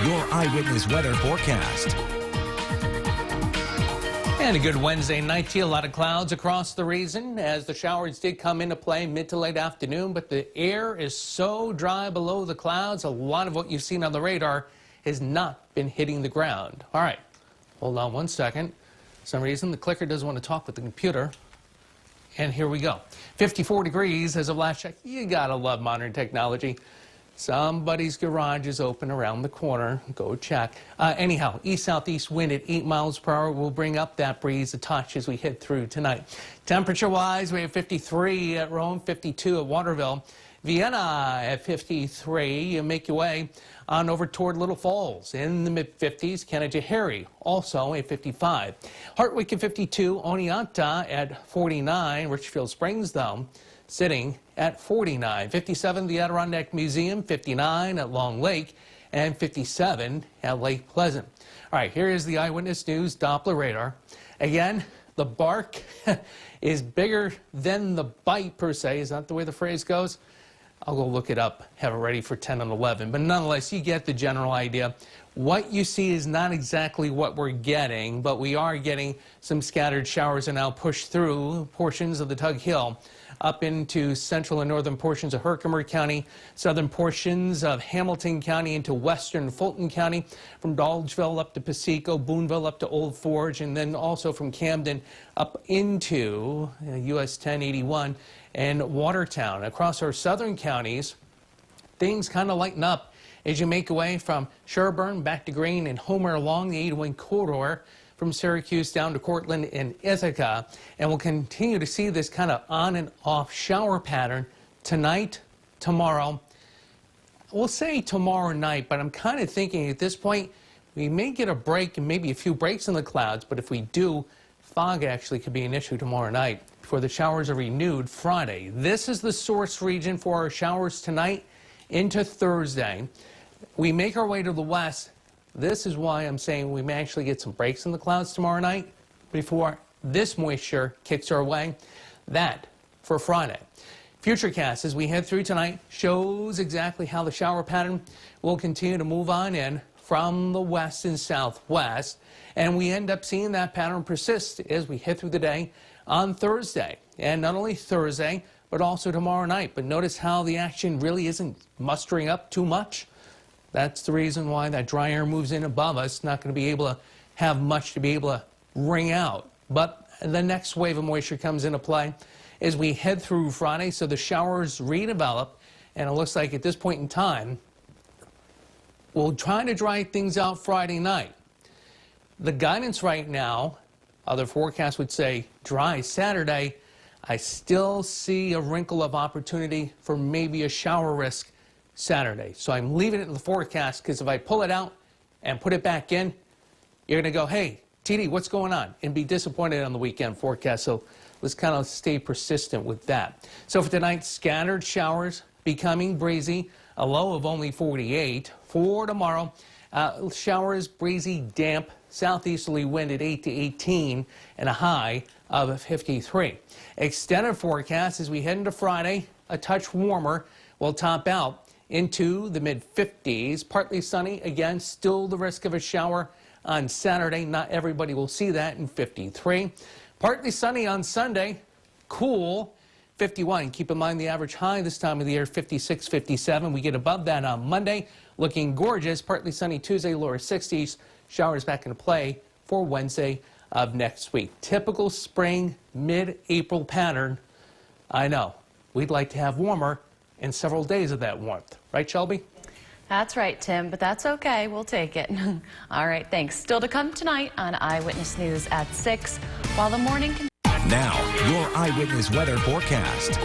your eyewitness weather forecast. And a good Wednesday night to you. A lot of clouds across the region as the showers did come into play mid to late afternoon, but the air is so dry below the clouds. A lot of what you've seen on the radar has not been hitting the ground. All right, hold on one second. For some reason, the clicker doesn't want to talk with the computer. And here we go. 54 degrees as of last check. You gotta love modern technology. Somebody's garage is open around the corner. Go check. Anyhow, east-southeast wind at 8 miles per hour will bring up that breeze a touch as we head through tonight. Temperature-wise, we have 53 at Rome, 52 at Waterville. Vienna at 53. You make your way on over toward Little Falls in the mid-50s. Canajoharie also at 55. Hartwick at 52. Oneonta at 49. Richfield Springs, though, sitting at 49. 57, the Adirondack Museum, 59 at Long Lake, and 57 at Lake Pleasant. All right, here is the Eyewitness News Doppler radar. Again, the bark is bigger than the bite, per se. Is that the way the phrase goes? I'll go look it up, have it ready for 10 and 11. But nonetheless, you get the general idea. What you see is not exactly what we're getting, but we are getting some scattered showers and now push through portions of the Tug Hill up into central and northern portions of Herkimer County, southern portions of Hamilton County into western Fulton County, from Dolgeville up to Piseco, Boonville up to Old Forge, and then also from Camden up into US 1081 and Watertown. Across our southern counties, things kind of lighten up as you make your way from Sherburne back to Greene and Homer along the 81 corridor, from Syracuse down to Cortland and Ithaca, and we'll continue to see this kind of on and off shower pattern tonight, tomorrow. We'll say tomorrow night, but I'm kind of thinking at this point we may get a break and maybe a few breaks in the clouds, but if we do, fog actually could be an issue tomorrow night before the showers are renewed Friday. This is the source region for our showers tonight into Thursday. We make our way to the west. This is why I'm saying we may actually get some breaks in the clouds tomorrow night before this moisture kicks our way. That for Friday. Futurecast as we head through tonight shows exactly how the shower pattern will continue to move on in from the west and southwest. And we end up seeing that pattern persist as we head through the day on Thursday. And not only Thursday, but also tomorrow night. But notice how the action really isn't mustering up too much. That's the reason why that dry air moves in above us. Not going to be able to have much to be able to wring out. But the next wave of moisture comes into play as we head through Friday. So the showers redevelop. And it looks like at this point in time, we'll try to dry things out Friday night. The guidance right now, other forecasts would say dry Saturday. I still see a wrinkle of opportunity for maybe a shower risk Saturday. So I'm leaving it in the forecast because if I pull it out and put it back in, you're going to go, hey, TD, what's going on? And be disappointed on the weekend forecast. So let's kind of stay persistent with that. So for tonight, scattered showers, becoming breezy, a low of only 48. For tomorrow, showers, breezy, damp, southeasterly wind at 8 to 18 and a high of 53. Extended forecast as we head into Friday, a touch warmer, will top out into the mid-50s. Partly sunny, again, still the risk of a shower on Saturday. Not everybody will see that in 53. Partly sunny on Sunday, cool, 51. Keep in mind the average high this time of the year, 56, 57. We get above that on Monday, looking gorgeous. Partly sunny Tuesday, lower 60s. Showers back into play for Wednesday of next week. Typical spring, mid-April pattern. I know, we'd like to have warmer and several days of that warmth. Right, Shelby? That's right, Tim, but that's okay. We'll take it. All right, thanks. Still to come tonight on Eyewitness News at 6, while the morning can... Now, your eyewitness weather forecast.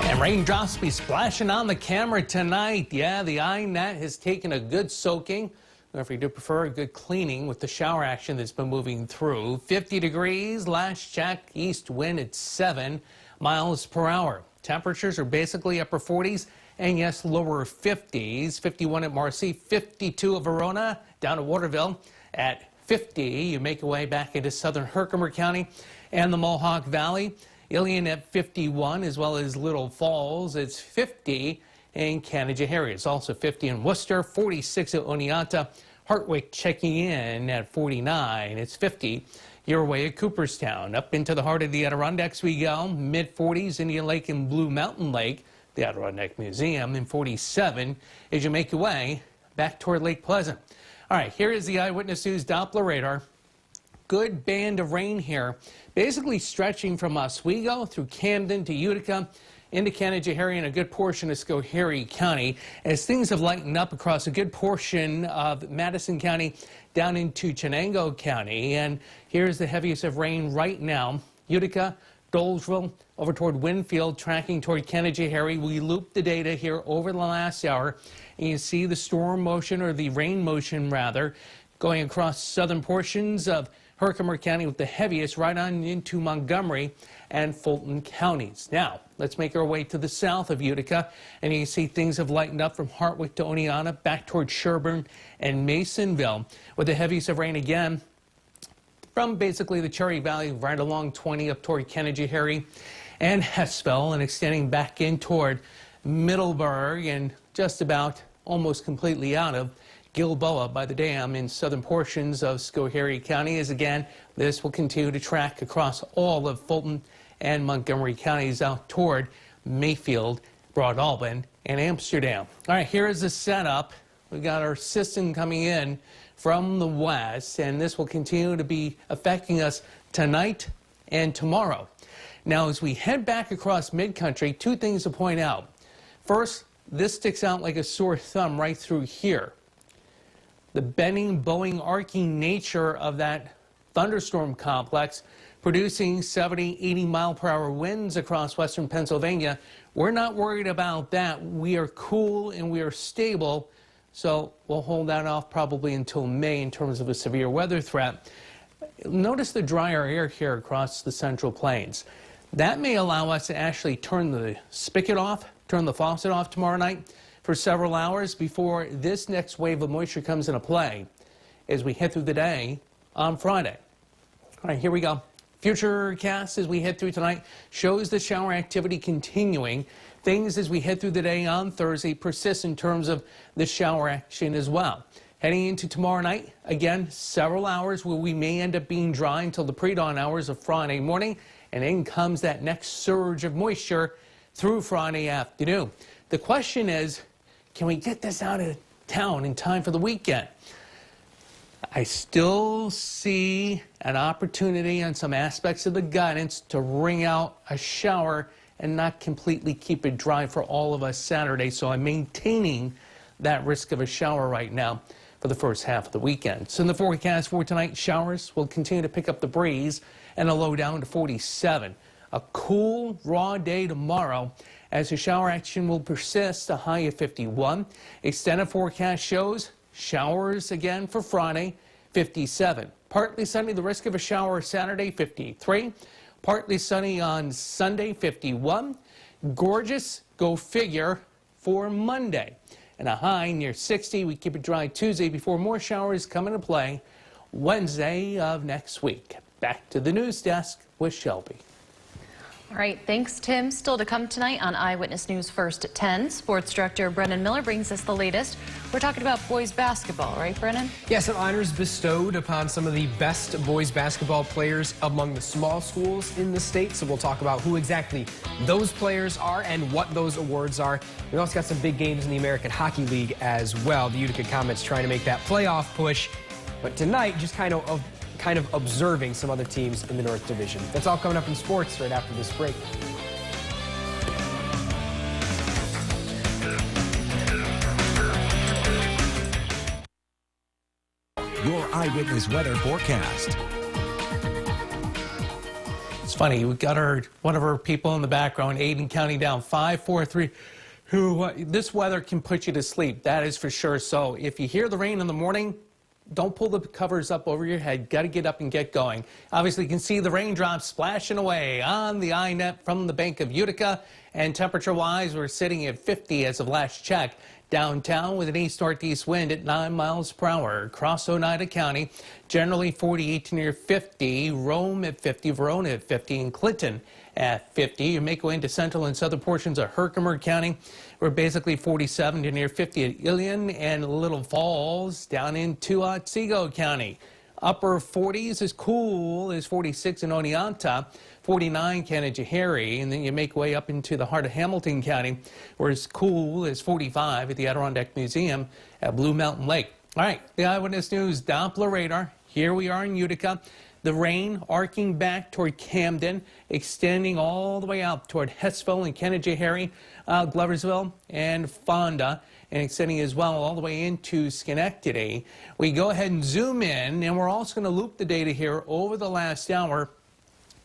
And raindrops be splashing on the camera tonight. Yeah, the iNet has taken a good soaking. Or if you do prefer, a good cleaning with the shower action that's been moving through. 50 degrees, last check, east wind at 7 miles per hour. Temperatures are basically upper 40s and yes, lower 50s. 51 at Marcy, 52 at Verona, down to Waterville at 50. You make your way back into southern Herkimer County and the Mohawk Valley. Ilion at 51, as well as Little Falls. It's 50 and Canajoharie. It's also 50 in Worcester, 46 at Oneonta. Hartwick checking in at 49. It's 50 your way at Cooperstown. Up into the heart of the Adirondacks we go. Mid-40s, Indian Lake and Blue Mountain Lake, the Adirondack Museum, and 47 as you make your way back toward Lake Pleasant. All right, here is the Eyewitness News Doppler radar. Good band of rain here, basically stretching from Oswego through Camden to Utica, into Canajoharie and a good portion of Schoharie County as things have lightened up across a good portion of Madison County down into Chenango County. And here's the heaviest of rain right now. Utica, Dolesville, over toward Winfield, tracking toward Canajoharie. We looped the data here over the last hour, and you see the storm motion, or the rain motion rather, going across southern portions of Herkimer County with the heaviest right on into Montgomery and Fulton counties. Now, let's make our way to the south of Utica, and you can see things have lightened up from Hartwick to Oneonta, back toward Sherburne and Masonville, with the heaviest of rain again from basically the Cherry Valley right along 20 up toward Canajoharie and Hessville, and extending back in toward Middleburg and just about almost completely out of Gilboa by the dam in southern portions of Schoharie County. As again, this will continue to track across all of Fulton and Montgomery counties out toward Mayfield, Broad Albin, and Amsterdam. All right, here is the setup. We've got our system coming in from the west, and this will continue to be affecting us tonight and tomorrow. Now, as we head back across mid-country, two things to point out. First, this sticks out like a sore thumb right through here. The bending, bowing, arcing nature of that thunderstorm complex producing 70, 80 mile per hour winds across western Pennsylvania. We're not worried about that. We are cool and we are stable, so we'll hold that off probably until May in terms of a severe weather threat. Notice the drier air here across the Central Plains. That may allow us to actually turn the spigot off, turn the faucet off tomorrow night for several hours before this next wave of moisture comes into play as we head through the day on Friday. All right, here we go. Futurecast as we head through tonight shows the shower activity continuing. Things as we head through the day on Thursday persist in terms of the shower action as well. Heading into tomorrow night, again, several hours where we may end up being dry until the pre-dawn hours of Friday morning, and in comes that next surge of moisture through Friday afternoon. The question is, can we get this out of town in time for the weekend? I still see an opportunity on some aspects of the guidance to wring out a shower and not completely keep it dry for all of us Saturday. So I'm maintaining that risk of a shower right now for the first half of the weekend. So in the forecast for tonight, showers will continue to pick up the breeze and a low down to 47. A cool, raw day tomorrow as the shower action will persist, a high of 51. Extended forecast shows showers again for Friday, 57. Partly sunny, the risk of a shower Saturday, 53. Partly sunny on Sunday, 51. Gorgeous, go figure, for Monday. And a high near 60. We keep it dry Tuesday before more showers come into play Wednesday of next week. Back to the news desk with Shelby. All right, thanks, Tim. Still to come tonight on Eyewitness News First at 10. Sports director Brennan Miller brings us the latest. We're talking about boys basketball, right, Brennan? Yes, an honors bestowed upon some of the best boys basketball players among the small schools in the state. So we'll talk about who exactly those players are and what those awards are. We also got some big games in the American Hockey League as well. The Utica Comets trying to make that playoff push. But tonight, just kind of observing some other teams in the North Division. That's all coming up in sports right after this break. Your Eyewitness Weather forecast. It's funny, we got one of our people in the background, Aiden, counting down 5, 4, 3. This weather can put you to sleep, that is for sure. So if you hear the rain in the morning, don't pull the covers up over your head. Got to get up and get going. Obviously, you can see the raindrops splashing away on the iNet from the Bank of Utica. And temperature-wise, we're sitting at 50 as of last check. Downtown with an east-northeast wind at 9 miles per hour. Across Oneida County, generally 48 to near 50. Rome at 50, Verona at 50, and Clinton at 50. You make your way into central and southern portions of Herkimer County We're basically 47 to near 50 at Ilion and Little Falls, down into Otsego County. Upper 40s is cool, is 46 in Oneonta, 49 Canajoharie, and then you make way up into the heart of Hamilton County, where it's cool is 45 at the Adirondack Museum at Blue Mountain Lake. All right, the Eyewitness News Doppler radar. Here we are in Utica. The rain arcing back toward Camden, extending all the way out toward Hessville and Canajoharie, Gloversville and Fonda, and extending as well all the way into Schenectady. We go ahead and zoom in, and we're also going to loop the data here over the last hour.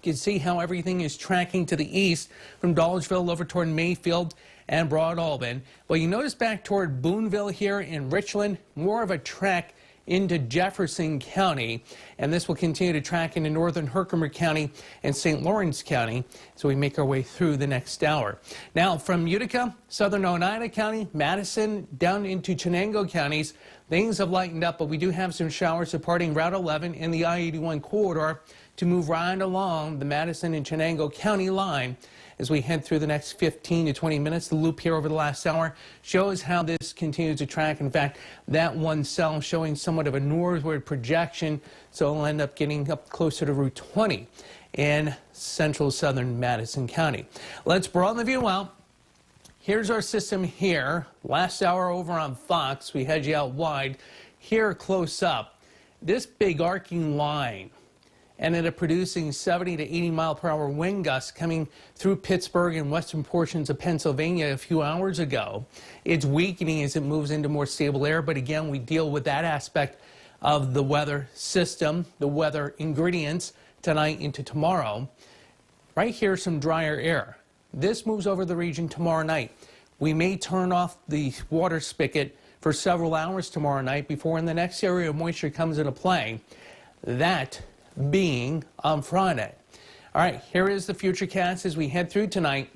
You can see how everything is tracking to the east from Dollarville over toward Mayfield and Broad Alban. Well, you notice back toward Boonville here in Richland, more of a track into Jefferson County, and this will continue to track into northern Herkimer County and St. Lawrence County as we make our way through the next hour. Now from Utica, southern Oneida County, Madison, down into Chenango counties, things have lightened up, but we do have some showers departing Route 11 in the I-81 corridor to move right along the Madison and Chenango County line. As we head through the next 15 to 20 minutes, the loop here over the last hour shows how this continues to track. In fact, that one cell showing somewhat of a northward projection, so it'll end up getting up closer to Route 20 in central southern Madison County. Let's broaden the view out. Here's our system here. Last hour over on Fox, we had you out wide. Here close up, this big arcing line ended up producing 70 to 80 mile per hour wind gusts coming through Pittsburgh and western portions of Pennsylvania a few hours ago. It's weakening as it moves into more stable air, but again, we deal with that aspect of the weather system, the weather ingredients tonight into tomorrow. Right here, some drier air. This moves over the region tomorrow night. We may turn off the water spigot for several hours tomorrow night before in the next area of moisture comes into play. That being on Friday. All right, here is the futurecast as we head through tonight.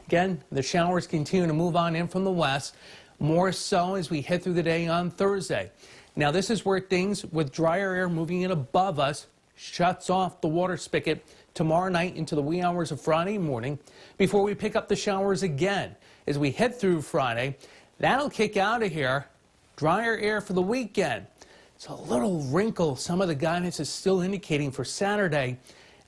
Again, the showers continue to move on in from the west, more so as we head through the day on Thursday. Now, this is where things with drier air moving in above us shuts off the water spigot tomorrow night into the wee hours of Friday morning before we pick up the showers again. As we head through Friday, that'll kick out of here. Drier air for the weekend. So a little wrinkle, some of the guidance is still indicating for Saturday.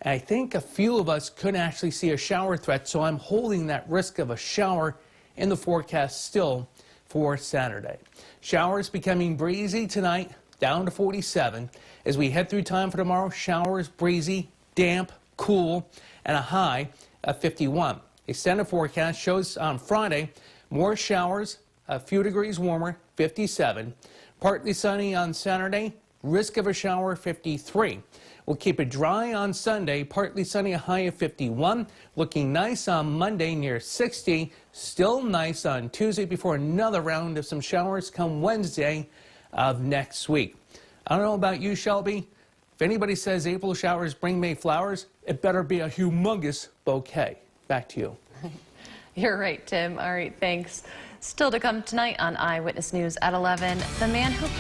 I think a few of us could actually see a shower threat, so I'm holding that risk of a shower in the forecast still for Saturday. Showers becoming breezy tonight, down to 47. As we head through time for tomorrow, showers breezy, damp, cool, and a high of 51. Extended forecast shows on Friday, more showers, a few degrees warmer, 57. Partly sunny on Saturday, risk of a shower 53. We'll keep it dry on Sunday, partly sunny, a high of 51. Looking nice on Monday, near 60. Still nice on Tuesday before another round of some showers come Wednesday of next week. I don't know about you, Shelby. If anybody says April showers bring May flowers, it better be a humongous bouquet. Back to you. You're right, Tim. All right, thanks. Still to come tonight on Eyewitness News at 11, the man who